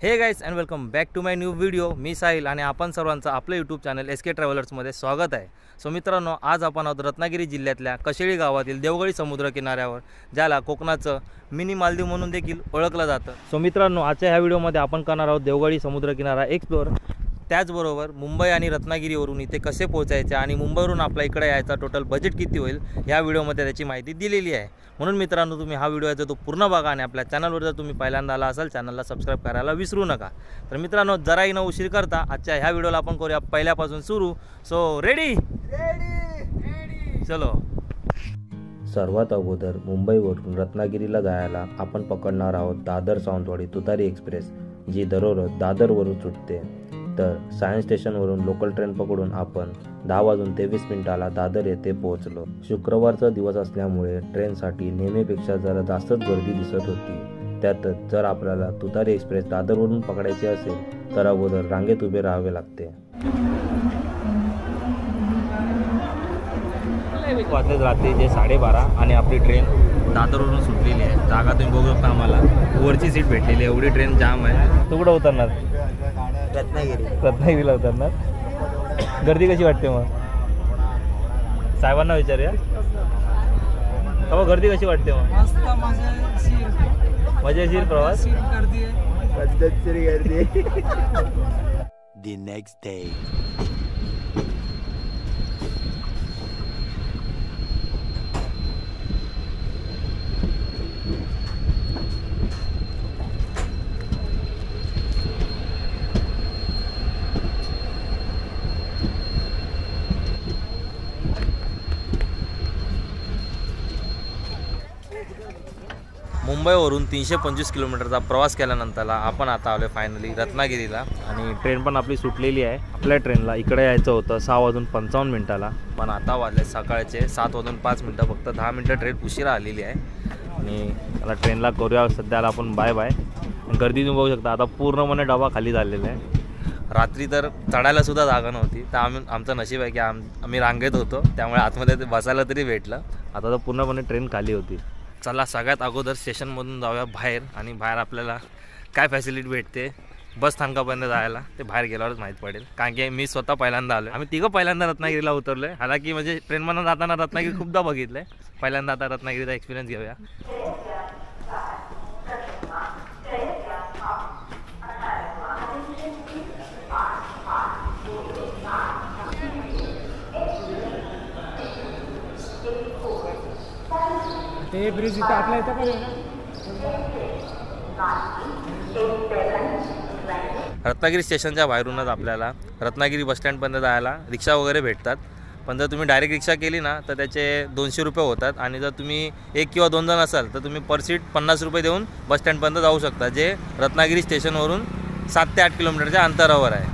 हे guys and welcome back to my new video. मी साहिल आणि आपण सर्वांचं आपलं यूट्यूब चॅनल SK ट्रॅव्हलर्समध्ये स्वागत आहे. सो मित्रांनो, आज आपण आहोत रत्नागिरी जिल्ह्यातल्या कशेळी गावातील देवगडी समुद्र किनाऱ्यावर, ज्याला कोकणाचं मिनी मालदीव म्हणून देखील ओळखलं जातं. सो मित्रांनो, आजच्या ह्या व्हिडिओमध्ये आपण करणार आहोत देवगडी समुद्र किनारा एक्सप्लोर. त्याचबरोबर मुंबई आणि रत्नागिरीवरून इथे कसे पोहोचायचे आणि मुंबईवरून आपल्या इकडे यायचा टोटल बजेट किती होईल ह्या व्हिडिओमध्ये त्याची माहिती दिलेली आहे. म्हणून मित्रांनो, तुम्ही हा व्हिडिओ आहे तो पूर्ण बघा आणि आपल्या चॅनलवर जर तुम्ही पहिल्यांदा आला असाल चॅनलला सबस्क्राईब करायला विसरू नका. तर मित्रांनो, जराही न उशीर करता आजच्या ह्या व्हिडिओला आपण करूया पहिल्यापासून सुरू. सो रेडी चलो. सर्वात अगोदर मुंबईवरून रत्नागिरीला जायला आपण पकडणार आहोत दादर सावंतवाडी तुतारी एक्सप्रेस, जी दररोज दादरवरून सुटते. तर सायन्स स्टेशनवरून लोकल ट्रेन पकडून आपण 10:23 दादर येथे पोहोचलो. शुक्रवारचा दिवस असल्यामुळे ट्रेनसाठी नेहमीपेक्षा जरा जास्तच गर्दी दिसत होती. त्यातच जर आपल्याला तुतारी एक्सप्रेस दादरवरून पकडायची असेल तर अगोदर रांगेत उभे राहावे लागते. वाजलेत रात्रीचे 12:30 आणि आपली ट्रेन दादरवरून सुटलेली आहे. जागा तुम्ही बघू शकता, आम्हाला वरची सीट भेटलेली आहे. एवढी ट्रेन जाम आहे. तू कुठं उतरणार? रत्नागिरीला उतरणार. गर्दी कशी वाटते मग? साहेबांना विचारूया. हो, गर्दी कशी वाटते मग? मजेशीर प्रवास. पद्धतशीर गर्दी. The next day. मुंबईवरून 325 किलोमीटरचा प्रवास केल्यानंतरला आपण आता आलो फायनली रत्नागिरीला. आणि ट्रेन पण आपली सुटलेली आहे. आपल्या ट्रेनला इकडे यायचं होतं 6:55, पण आता वाजले सकाळचे 7:05. फक्त 10 मिनटं ट्रेन उशिरा आलेली आहे. आणि मला ट्रेनला करूया सध्याला आपण बाय बाय. गर्दी तुम्ही बघू शकता, आता पूर्णपणे डबा खाली झालेला आहे. रात्री तर चढायला सुद्धा जागा नव्हती. तर आमचं नशीब आहे की आम्ही रांगेत होतो, त्यामुळे आतमध्ये बसायला तरी भेटलं. आता तर पूर्णपणे ट्रेन खाली होती. चला, सगळ्यात अगोदर स्टेशनमधून जाऊया बाहेर. आणि बाहेर आपल्याला काय फॅसिलिटी भेटते बस स्थानकापर्यंत जायला ते बाहेर गेल्यावरच माहीत पडेल. कारण की मी स्वतः पहिल्यांदा आलो. आम्ही तिघं पहिल्यांदा रत्नागिरीला उतरलो आहे. हालाकी म्हणजे ट्रेनमधून जाताना रत्नागिरी खूपदा बघितलं आहे. पहिल्यांदा आता रत्नागिरीचा एक्सपिरियन्स घेऊया. ते ब्रिज इथं आपल्या इथं पण आहे ना. रत्नागिरी स्टेशनच्या बाहेरूनच आपल्याला रत्नागिरी बसस्टँडपर्यंत जायला रिक्षा वगैरे भेटतात. पण जर तुम्ही डायरेक्ट रिक्षा केली ना तर त्याचे 200 रुपये होतात. आणि जर तुम्ही 1 किंवा 2 जण असाल तर तुम्ही पर सीट 50 रुपये देऊन बसस्टँडपर्यंत जाऊ शकता, जे रत्नागिरी स्टेशनवरून 7 ते 8 किलोमीटरच्या अंतरावर आहे.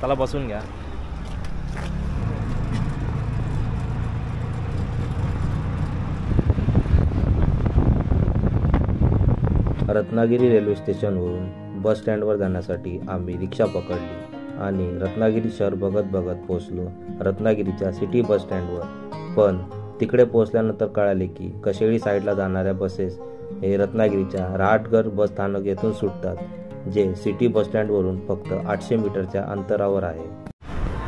चला, बसून घ्या. रत्नागिरी रेल्वे स्टेशनवरून बस स्टँडवर जाण्यासाठी आम्ही रिक्षा पकडली आणि रत्नागिरी शहर बघत बघत पोहोचलो रत्नागिरीच्या सिटी बस स्टँडवर. पण तिकडे पोहोचल्यानंतर कळाले की कशेळी साईडला जाणाऱ्या बसेस हे रत्नागिरीच्या रहाटगर बस स्थानक येथून सुटतात, जे सिटी बस स्टँडवरून फक्त 800 मीटरच्या अंतरावर आहे.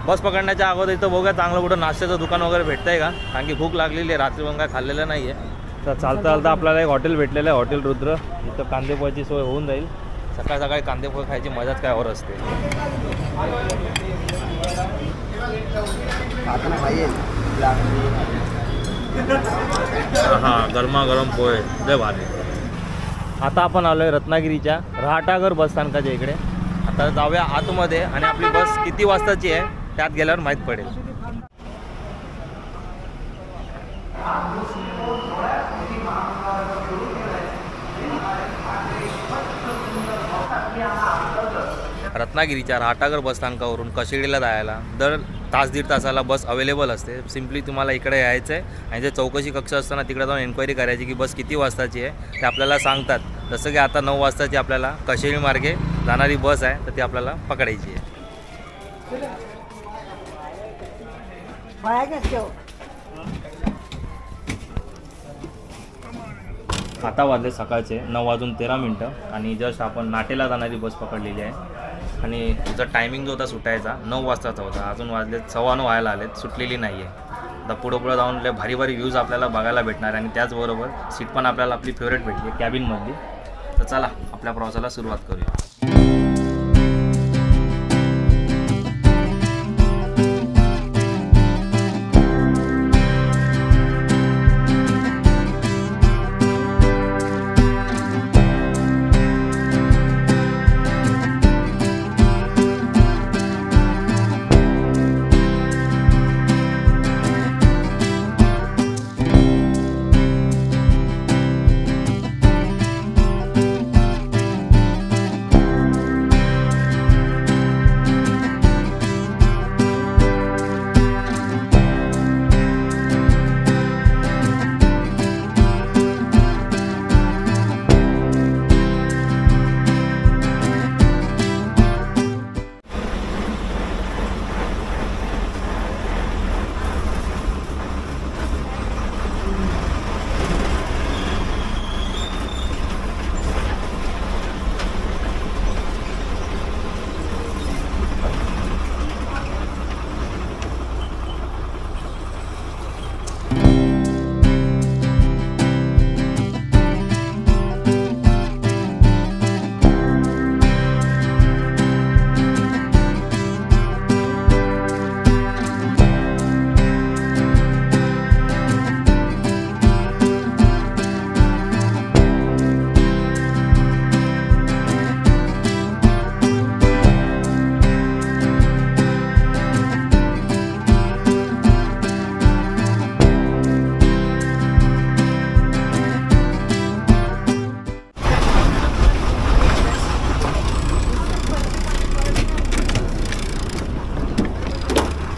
बस पकडण्याच्या अगोदर इथं बघूया चांगलं कुठं नाश्त्याचं दुकान वगैरे भेटतं आहे का, कारण की भूक लागलेली आहे. रात्री पण काय खाल्लेलं नाही आहे. तर चालता चालता आपल्याला एक हॉटेल भेटलेलं आहे, हॉटेल रुद्र. इथं कांदेपोह्याची सोय होऊन जाईल. सकाळ सकाळी कांदेपोहे खायची मजाच काय और असते. हां, गरमागरम पोहे लय भारी. आता आपण आलो आहे रत्नागिरीच्या रहाटगर बस स्थानकाच्या इकडे. आता जाऊया आतमध्ये आणि आपली बस किती वाजताची आहे त्यात गेल्यावर माहीत पडेल. रत्नागिरीच्या रहाटगर बसस्थानकावरून कशेळीला जायला दर तास दीड तासाला बस अवेलेबल असते. सिम्पली तुम्हाला इकडे यायचं आहे आणि जे चौकशी कक्ष असताना तिकडे जाऊन एन्क्वायरी करायची की बस किती वाजताची आहे ते आपल्याला सांगतात. जसं की आता 9 वाजताची आपल्याला कशेळी मार्गे जाणारी बस आहे, तर ती आपल्याला पकडायची आहे. आता वाजले सकाळचे 9:13 आणि जस्ट आपण नाटेला जाणारी बस पकडलेली आहे आणि तुझा टायमिंग जो होता सुटायचा 9 वाजताचा होता, अजून वाजले 9:15 व्हायला आलेत, सुटलेली नाही आहे. आता पुढं जाऊन भारी भारी व्ह्यूज आपल्याला बघायला भेटणार आणि त्याचबरोबर सीट पण आपल्याला आपली फेवरेट भेटली कॅबिनमधली. तर चला आपल्या प्रवासाला सुरुवात करूया.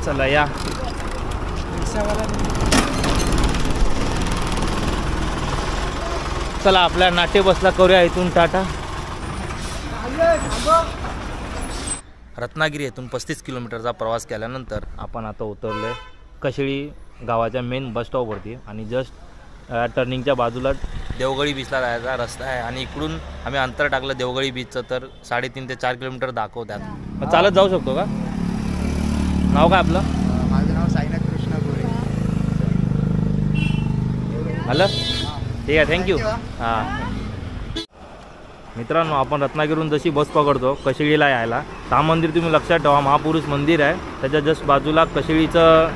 चला या. चला आपल्या नाट्य बसला करूया इथून टाटा. रत्नागिरी येथून 35 किलोमीटरचा प्रवास केल्यानंतर आपण आता उतरलो आहे कशिळी गावाच्या मेन बस स्टॉपवरती आणि जस्ट टर्निंगच्या बाजूला देवगडी बीचला जायचा रस्ता आहे आणि इकडून आम्ही अंतर टाकलं देवगडी बीचचं तर 3.5 ते 4 किलोमीटर दाखवतात. मग चालत जाऊ शकतो का? नाव काय आपलं? माझं नाव साईनाथ कृष्ण गोरे. आलं ठीक आहे, थँक्यू. हां मित्रांनो, आपण रत्नागिरीहून जशी बस पकडतो कशिळीला यायला, हा मंदिर तुम्ही लक्षात ठेवा, महापुरुष मंदिर आहे. त्याच्या जस्ट बाजूला कशिळीचं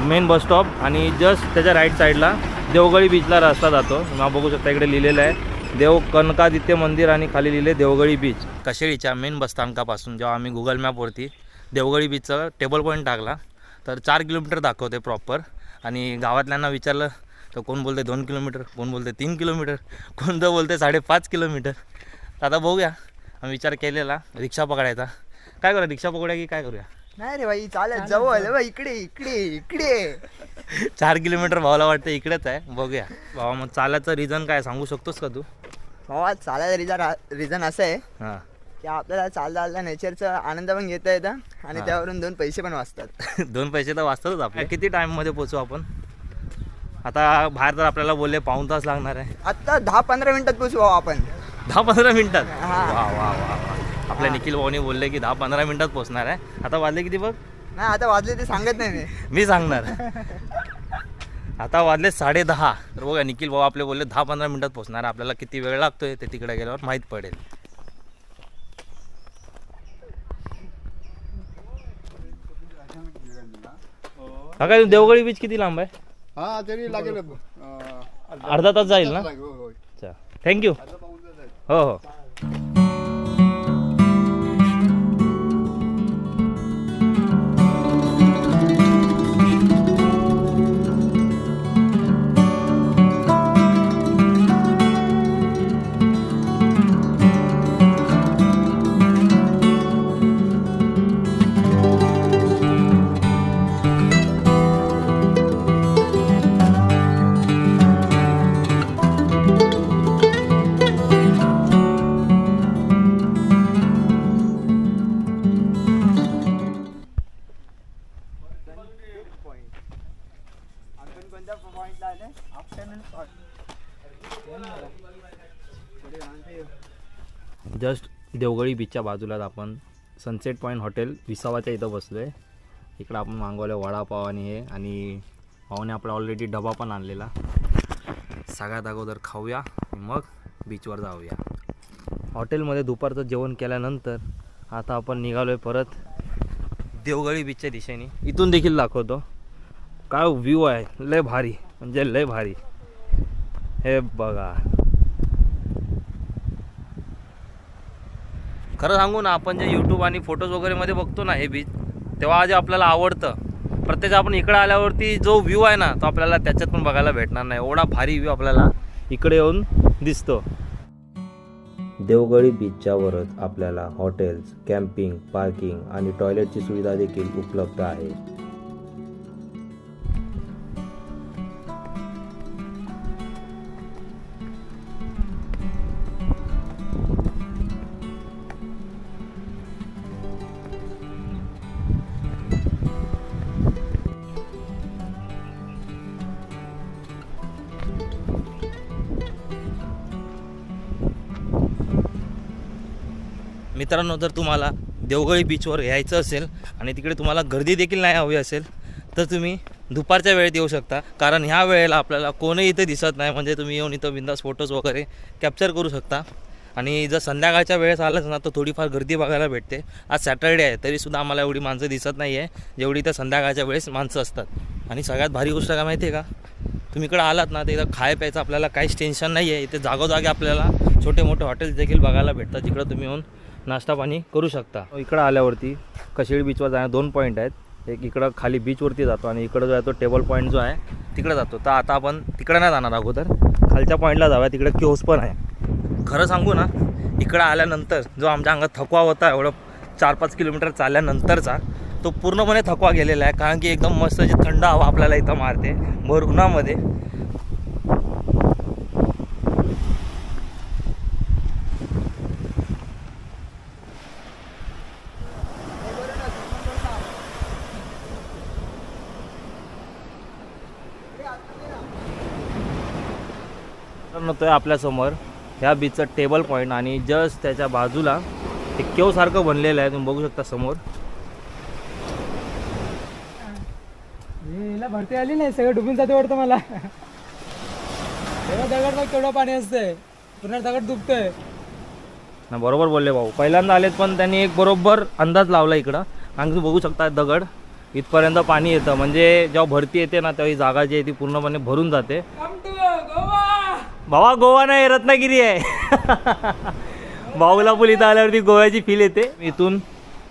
मेन बस स्टॉप आणि जस्ट त्याच्या राईट साईडला देवगडी बीचला रस्ता जातो. तुम्हाला बघू शकता इकडे लिहिलेलं आहे देव कनकादित्य मंदिर आणि खाली लिहिले देवगडी बीच. कशिळीच्या मेन बसस्थानकापासून जेव्हा आम्ही गुगल मॅपवरती देवगडी बीचचं टेबल पॉईंट टाकला तर 4 किलोमीटर दाखवते प्रॉपर आणि गावातल्यांना विचारलं तर कोण बोलते 2 किलोमीटर, कोण बोलते 3 किलोमीटर, कोण तर बोलते 5.5 किलोमीटर. आता बघूया, आम्ही विचार केलेला रिक्षा पकडायचा. काय करूया, रिक्षा पकडूया की काय करूया? नाही रे भाई, चालत जवळ इकडे इकडे इकडे 4 किलोमीटर भावाला वाटतं इकडेच आहे. बघूया भावा, मग चालायचं रिझन काय सांगू शकतोस का तू? भावा चालायचं रिझन असं आहे हां की आपल्याला चालता नेचरचा आनंद पण घेता येतं आणि त्यावरून 2 पैसे पण वाचतात. 2 पैसे तर वाचतातच आपले. किती टाईममध्ये पोचू आपण? आता बाहेर तर आपल्याला बोलले पाऊण तास लागणार आहे. आत्ता 10-15 मिनिटात पोचू भाऊ आपण. 10-15 मिनिटात? हां. वा वा वा वा. आपल्या निखिल भाऊनी बोलले की 10-15 मिनिटात पोचणार आहे. आता वाजले किती बघ? नाही आता वाजले ते सांगत नाही मी सांगणार. आता वाजले 10:30. तर बघा निखिल भाऊ आपले बोलले 10-15 मिनिटात पोचणार. आपल्याला किती वेळ लागतोय ते तिकडे गेल्यावर माहीत पडेल. हा काय देवगडी बीच किती लांब आहे? हा तरी लागेल अर्धा तास जाईल ना? अच्छा, थँक्यू. हो हो. जस्ट देवगडी बीचच्या बाजूलाच आपण सनसेट पॉईंट हॉटेल विसावाच्या इथं बसलो आहे. इकडं आपण मागवलं वडापाव आणि हे, आणि पाहुणे आपला ऑलरेडी डबा पण आणलेला. सगळ्यात अगोदर खाऊया मग बीचवर जाऊया. हॉटेलमध्ये दुपारचं जेवण केल्यानंतर आता आपण निघालो आहे परत देवगडी बीचच्या दिशेने. इथून देखील दाखवतो काय व्ह्यू आहे, लय भारी म्हणजे लय भारी. हे बघा, खरं सांगू ना, आपण जे यूट्यूब आणि फोटोज वगैरे मध्ये बघतो ना हे बीच, तेव्हा आज आपल्याला आवडतं. प्रत्येक आपण इकडे आल्यावरती जो व्ह्यू आहे ना तो आपल्याला त्याच्यात पण बघायला भेटणार नाही. एवढा भारी व्ह्यू आपल्याला इकडे येऊन दिसतो. देवगडी बीचच्या वरच आपल्याला हॉटेल्स, कॅम्पिंग, पार्किंग आणि टॉयलेटची सुविधा देखील उपलब्ध आहे. मित्रांनो, जर तुम्हाला देवगडी बीचवर यायचं असेल आणि तिकडे तुम्हाला गर्दी देखील नाही हवी असेल तर तुम्ही दुपारच्या वेळेत येऊ शकता. कारण ह्या वेळेला आपल्याला कोणीही इथे दिसत नाही, म्हणजे तुम्ही येऊन इथं बिंदास फोटोज वगैरे कॅप्चर करू शकता. आणि जर संध्याकाळच्या वेळेस आलंच ना तर थोडीफार गर्दी बघायला भेटते. आज सॅटर्डे आहे तरीसुद्धा आम्हाला एवढी माणसं दिसत नाही आहे जेवढी त्या संध्याकाळच्या वेळेस माणसं असतात. आणि सगळ्यात भारी गोष्ट काय माहिती आहे का, तुम्ही इकडं आलात ना तर इथं खाय प्यायचं आपल्याला काहीच टेन्शन नाही आहे. इथे जागोजागी आपल्याला छोटे मोठे हॉटेल्स देखील बघायला भेटतात जिकडं तुम्ही येऊन नाश्ता पाणी करू शकता. इकडं आल्यावरती कशेळी बीचवर जाण्या 2 पॉईंट आहेत. एक इकडं खाली बीचवरती जातो आणि इकडं जो आहे तो टेबल पॉईंट जो आहे तिकडे जातो. तर आता आपण तिकडं नाही जाणार, अगोदर खालच्या पॉईंटला जाऊया, तिकडे क्योस पण आहे. खरं सांगू ना, इकडं आल्यानंतर जो आमच्या अंगात थकवा होता एवढं 4-5 किलोमीटर चालल्यानंतरचा, तो पूर्णपणे थकवा गेलेला आहे. कारण की एकदम मस्त जी थंड हवा आपल्याला इथं मारते भर उन्हामध्ये. नव्हतं आपल्यासमोर ह्या बीचचं टेबल पॉईंट आणि जस्ट त्याच्या बाजूला एक केवसारखं बनलेलं आहे. तुम्ही बघू शकता समोर. हिला भरती आली नाही, सगळं डुबून जाते वाटतं मला. तेव्हा दगड मग केवढं पाणी असतंय, पुन्हा दगड डुबतोय ना. बरोबर बोलले भाऊ, पहिल्यांदा आलेत पण त्यांनी एक बरोबर अंदाज लावला इकडं. आणि तुम्ही बघू शकता दगड इथपर्यंत पाणी येतं, म्हणजे जेव्हा भरती येते ना तेव्हा ही जागा जी आहे ती पूर्णपणे भरून जाते. भावा गोवा नाही, रत्नागिरी आहे. बाहुला पूल इथं आल्यावरती गोव्याची फील येते. इथून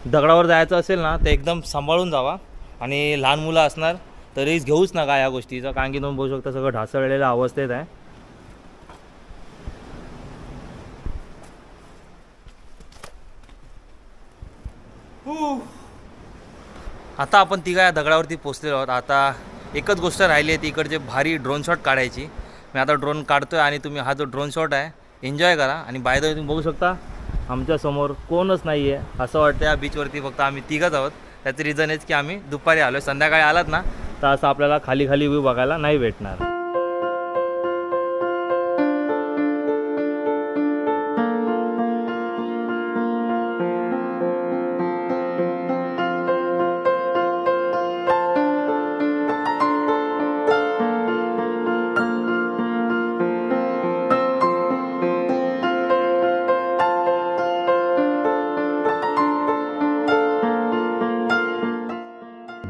दगडावर जायचं असेल ना तर एकदम सांभाळून जावा, आणि लहान मुलं असणार तरी घेऊच नका या गोष्टीचं, कारण की तुम्ही बघू शकता सगळं ढासळलेल्या अवस्थेत आहे. आता आपण तिघा या दगडावरती पोचलेलो आहोत. आता एकच गोष्ट राहिली आहे ती इकडचे भारी ड्रोन शॉट काढायची. मी आता ड्रोन काढतोय आणि तुम्ही हा जो ड्रोन शॉट आहे एन्जॉय करा. आणि बाय द वे तुम्ही बघू शकता आमच्यासमोर कोणच नाही आहे असं वाटतं या बीचवरती, फक्त आम्ही तिघंच आहोत. त्याचं रिझन हेच की आम्ही दुपारी आलो आहे. संध्याकाळी आलात ना तर असं आपल्याला खाली खाली व्ह्यू बघायला नाही भेटणार.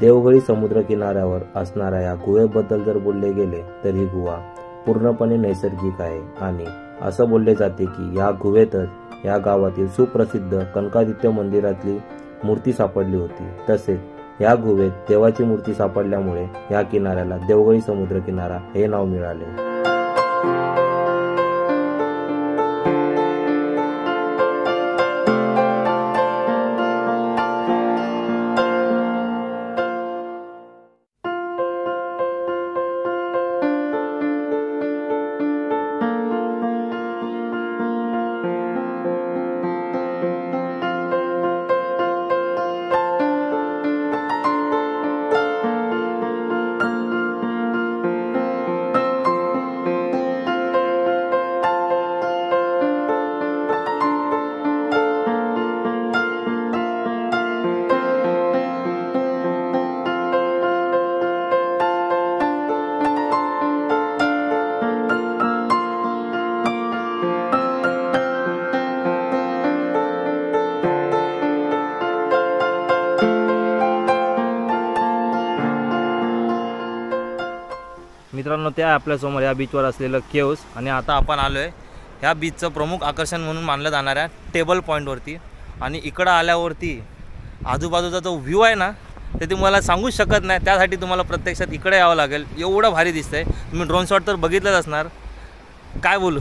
देवगडी समुद्रकिनाऱ्यावर असणाऱ्या या गुहेबद्दल जर बोलले गेले तर ही गुहा पूर्णपणे नैसर्गिक आहे. आणि असं बोलले जाते की या गुहेतच या गावातील सुप्रसिद्ध कनकादित्य मंदिरातली मूर्ती सापडली होती. तसेच या गुहेत देवाची मूर्ती सापडल्यामुळे या किनाऱ्याला देवगडी समुद्र किनारा हे नाव मिळाले. मित्रांनो ते आहे आपल्यासमोर या बीचवर असलेलं केव्स. आणि आता आपण आलो आहे ह्या बीचचं प्रमुख आकर्षण म्हणून मानलं जाणाऱ्या टेबल पॉईंटवरती. आणि इकडं आल्यावरती आजूबाजूचा जो व्ह्यू आहे ना ते तुम्हाला सांगूच शकत नाही. त्यासाठी तुम्हाला प्रत्यक्षात इकडे यावं लागेल. एवढं भारी दिसतंय. तुम्ही ड्रोन शॉट तर बघितलंच असणार, काय बोलू.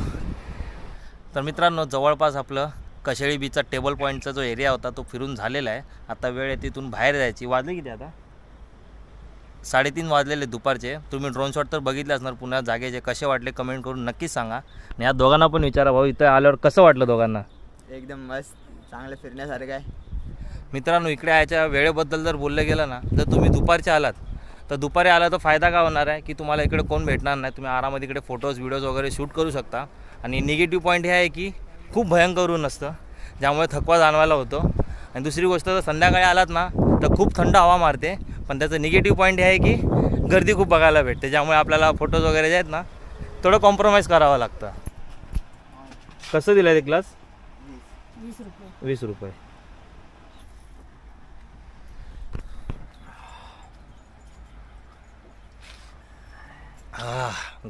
तर मित्रांनो जवळपास आपलं कशेळी बीचचा टेबल पॉईंटचा जो एरिया होता तो फिरून झालेला आहे. आता वेळ आहे तिथून बाहेर जायची. वाजले किती आता? 3:30 वाजलेले दुपारचे. तुम्ही ड्रोन शॉट तर बघितले असणार. पुन्हा जागेचे कसे वाटले कमेंट करून नक्कीच सांगा. आणि या दोघांना पण विचारा भाऊ इथं आल्यावर कसं वाटलं दोघांना. एकदम मस्त, चांगलं फिरण्यासारखं आहे. मित्रांनो इकडे याच्या वेळेबद्दल जर बोललं गेलं ना तर तुम्ही दुपारचे आलात तर दुपारी आला तर फायदा काय होणार आहे की तुम्हाला इकडे कोण भेटणार नाही. तुम्ही आरामात इकडे फोटोज व्हिडिओज वगैरे शूट करू शकता. आणि निगेटिव्ह पॉईंट हे आहे की खूप भयंकर ऊन असतं ज्यामुळे थकवा जाणवायला होतो. आणि दुसरी गोष्ट जर संध्याकाळी आलात ना तर खूप थंड हवा मारते. पण त्याचं निगेटिव्ह पॉईंट हे आहे की गर्दी खूप बघायला भेटते ज्यामुळे आपल्याला फोटोज वगैरे जे आहेत ना थोडं कॉम्प्रोमाइज करावं लागतं. कसं दिलं ते क्लास? 20 रुपये.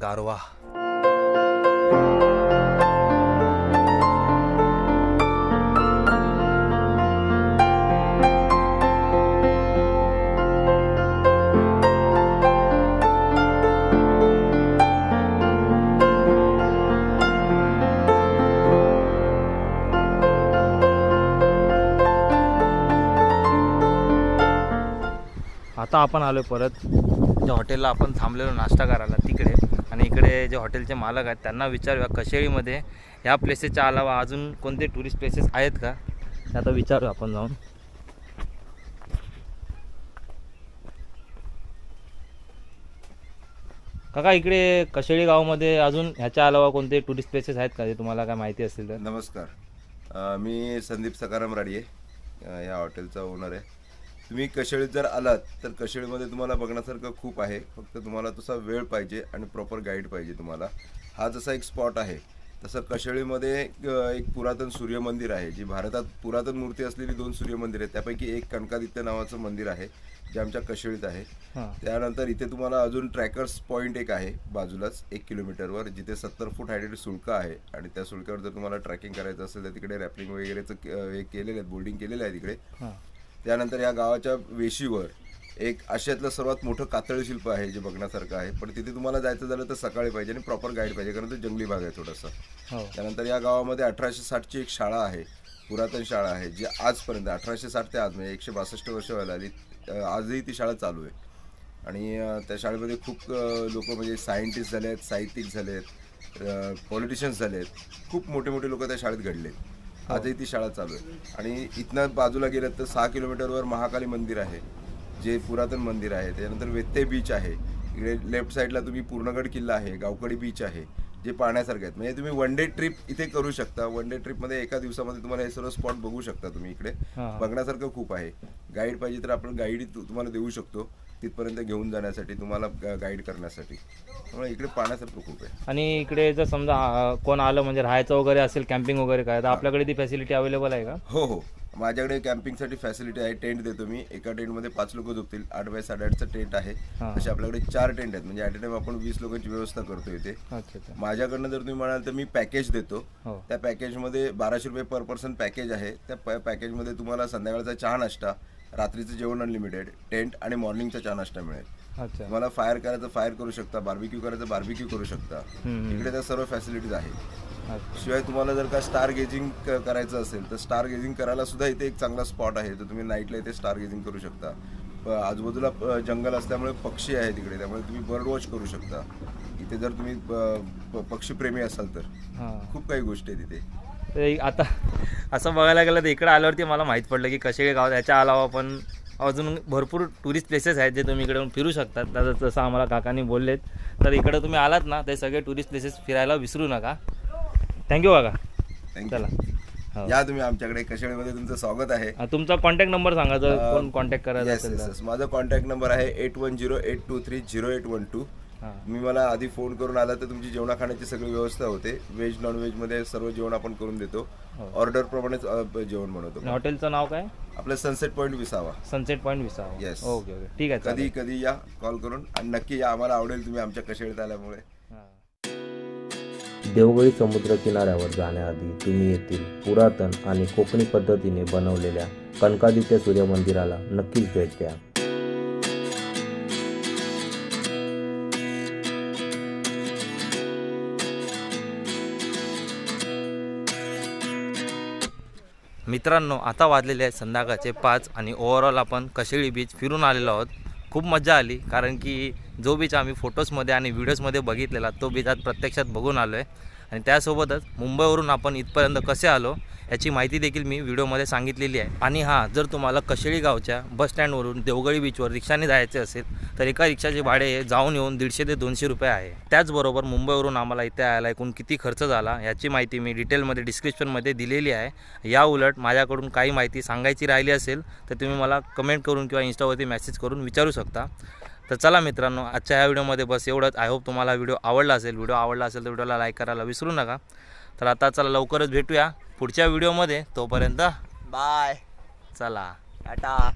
गारवा. आता आपण आलो परत ज्या हॉटेलला आपण थांबलेलो नाश्ता करायला तिकडे. आणि इकडे जे हॉटेलचे मालक आहेत त्यांना विचारूया कशेळीमध्ये ह्या प्लेसेसच्या अलावा अजून कोणते टुरिस्ट प्लेसेस आहेत का ते आता विचारूया आपण जाऊन. काका इकडे कशेळी गावामध्ये अजून ह्याच्या अलावा कोणते टुरिस्ट प्लेसेस आहेत का जे तुम्हाला काय माहिती असतील तर? नमस्कार, मी संदीप सकाराम राडिये, या हॉटेलचा ओनर आहे. तुम्ही कशेळीत जर आलात तर कशेळीमध्ये तुम्हाला बघण्यासारखं खूप आहे. फक्त तुम्हाला तसा वेळ पाहिजे आणि प्रॉपर गाईड पाहिजे तुम्हाला. हा जसा एक स्पॉट आहे तसं कशेळीमध्ये एक पुरातन सूर्यमंदिर आहे. जी भारतात पुरातन मूर्ती असलेली 2 सूर्यमंदिर आहेत त्यापैकी एक कनकादित्य नावाचं मंदिर आहे जे आमच्या कशेळीत आहे. त्यानंतर इथे तुम्हाला अजून ट्रॅकर्स पॉईंट एक आहे बाजूलाच 1 किलोमीटरवर जिथे 70 फूट हायटेड सुळका आहे. आणि त्या सुळक्यावर जर तुम्हाला ट्रॅकिंग करायचं असेल तर तिकडे रॅपलिंग वगैरेचं हे केलेलं आहे, बोर्डिंग केलेलं आहे तिकडे. त्यानंतर या गावाच्या वेशीवर एक आशियातलं सर्वात मोठं कातळ शिल्प आहे जे बघण्यासारखं आहे. पण तिथे तुम्हाला जायचं झालं तर सकाळी पाहिजे आणि प्रॉपर गाईड पाहिजे कारण तो जंगली भाग आहे थोडासा. त्यानंतर या गावामध्ये 1860ची एक शाळा आहे, पुरातन शाळा आहे जी आजपर्यंत 1860 ते आज म्हणजे 162 वर्ष व्हायला आली. आजही ती शाळा चालू आहे. आणि त्या शाळेमध्ये खूप लोक म्हणजे सायंटिस्ट झाले आहेत, साहित्यिक झाले आहेत, पॉलिटिशियन्स झाले आहेत. खूप मोठे मोठे लोक त्या शाळेत घडले. आजही ती शाळा चालू आहे. आणि इथनं बाजूला गेलं तर 6 किलोमीटरवर महाकाली मंदिर आहे जे पुरातन मंदिर आहे. त्यानंतर वेत्ते बीच आहे. इकडे लेफ्ट साईडला तुम्ही पूर्णगड किल्ला आहे, गावकडी बीच आहे जे पाहण्यासारखे आहेत. म्हणजे तुम्ही वन डे ट्रिप इथे करू शकता. वन डे ट्रिपमध्ये एका दिवसामध्ये तुम्हाला हे सर्व स्पॉट बघू शकता. तुम्ही इकडे बघण्यासारखं खूप आहे. गाईड पाहिजे तर आपण गाईड तुम्हाला देऊ शकतो तिथपर्यंत घेऊन जाण्यासाठी, तुम्हाला गाईड करण्यासाठी. त्यामुळे इकडे पाहण्यासारखं खूप आहे. आणि इकडे जर समजा कोण आलं म्हणजे राहायचं वगैरे असेल, कॅम्पिंग वगैरे काय तर आपल्याकडे ती फॅसिलिटी अवेलेबल आहे का? हो हो, माझ्याकडे कॅम्पिंगसाठी फॅसिलिटी आहे. टेंट देतो मी. एका टेंटमध्ये 5 लोक झोपतील. 8 बाय 8.5चा टेंट आहे. असे आपल्याकडे 4 टेंट आहेत. म्हणजे ॲट अ टाइम आपण 20 लोकांची व्यवस्था करतो इथे. माझ्याकडनं जर तुम्ही म्हणाल तर मी पॅकेज देतो. त्या पॅकेजमध्ये 1200 रुपये पर पर्सन पॅकेज आहे. त्या पॅकेजमध्ये तुम्हाला संध्याकाळचा चहा नाश्ता, रात्रीचं जेवण अनलिमिटेड, टेंट आणि मॉर्निंगचा चहा नाश्ता मिळेल. तुम्हाला फायर करायचं फायर करू शकता, बार्बिक्यू करायचं बार्बिक्यू करू शकता. इकडे त्या सर्व फॅसिलिटीज आहेत. शिवाय तुम्हाला जर का स्टार गेजिंग करायचं असेल तर स्टार गेजिंग करायला सुद्धा इथे एक चांगला स्पॉट आहे. तर तुम्ही नाईटला इथे स्टार गेजिंग करू शकता. आजूबाजूला जंगल असल्यामुळे पक्षी आहे तिकडे, त्यामुळे तुम्ही बर्ड वॉच करू शकता. इथे जर तुम्ही पक्षीप्रेमी असाल तर खूप काही गोष्टी आहेत इथे. आता असं बघायला गेलं तर इकडे आल्यावरती मला माहीत पडलं की कशेळी गावात याच्या अलावा पण अजून भरपूर टुरिस्ट प्लेसेस आहेत जे तुम्ही इकडे येऊन फिरू शकतात. तर जसं आम्हाला काकांनी बोललेत तर इकडे तुम्ही आलात ना ते सगळे टुरिस्ट प्लेसेस फिरायला विसरू नका. थँक्यू काका. चला या तुम्ही आमच्याकडे कशेळीमध्ये. तुमचं स्वागत आहे. तुमचा कॉन्टॅक्ट नंबर सांगा जर कोण कॉन्टॅक्ट करायचा असेल तर. माझा कॉन्टॅक्ट नंबर आहे 8108230812. मी मला आधी फोन करून आला तर तुमची जेवणा खाण्याची सगळी व्यवस्था होते. व्हेज नॉन व्हेज मध्ये सर्व जेवण आपण करून देतो. ऑर्डर प्रमाणेच जेवण बनवतो. हॉटेलचं नाव काय? आपलं सनसेट पॉईंट विसावा. सनसेट पॉईंट विसावा. Yes. ओके ओके ठीक आहे. कधी चालेल. कधी या कॉल करून आणि नक्की या, आम्हाला आवडेल तुम्ही आमच्या कशेळीत आल्यामुळे. हां. देवगडी समुद्र किनाऱ्यावर जाण्याआधी तुम्ही येथील पुरातन आणि कोकणी पद्धतीने बनवलेल्या कनकादित्य सूर्य मंदिराला नक्कीच भेट द्या. मित्रांनो, आता वाजलेले आहेत संध्याकाळचे 5 आणि ओव्हरऑल आपण कशेळी बीच फिरून आलेलो आहोत. खूप मजा आली, कारण की जो बीच आम्ही फोटोजमध्ये आणि व्हिडिओजमध्ये बघितलेला तो बीच आज प्रत्यक्षात बघून आलो आहे. आणि त्यासोबतच मुंबईवरून आपण इथपर्यंत कसे आलो याची माहिती देखील मी व्हिडिओमध्ये सांगितलेली आहे. आणि हां, जर तुम्हाला कशेळी गावच्या बसस्टँडवरून देवगडी बीचवर रिक्षाने जायचे असेल तर एका रिक्षाचे भाडे जाऊन येऊन 150 ते 200 रुपये आहे. त्याचबरोबर मुंबईवरून आम्हाला इथे यायला एकूण किती खर्च झाला याची माहिती मी डिटेलमध्ये डिस्क्रिप्शनमध्ये दिलेली आहे. या उलट माझ्याकडून काही माहिती सांगायची राहिली असेल तर तुम्ही मला कमेंट करून किंवा इंस्टावरती मेसेज करून विचारू शकता. तर चला मित्रांनो, आजच्या ह्या व्हिडिओमध्ये बस एवढंच. आय होप तुम्हाला व्हिडिओ आवडला असेल. व्हिडिओ आवडला असेल तर व्हिडिओला लाईक करायला विसरू नका. तर आता चला लवकरच भेटूया पुढच्या व्हिडिओमध्ये. तोपर्यंत बाय, चला टाटा.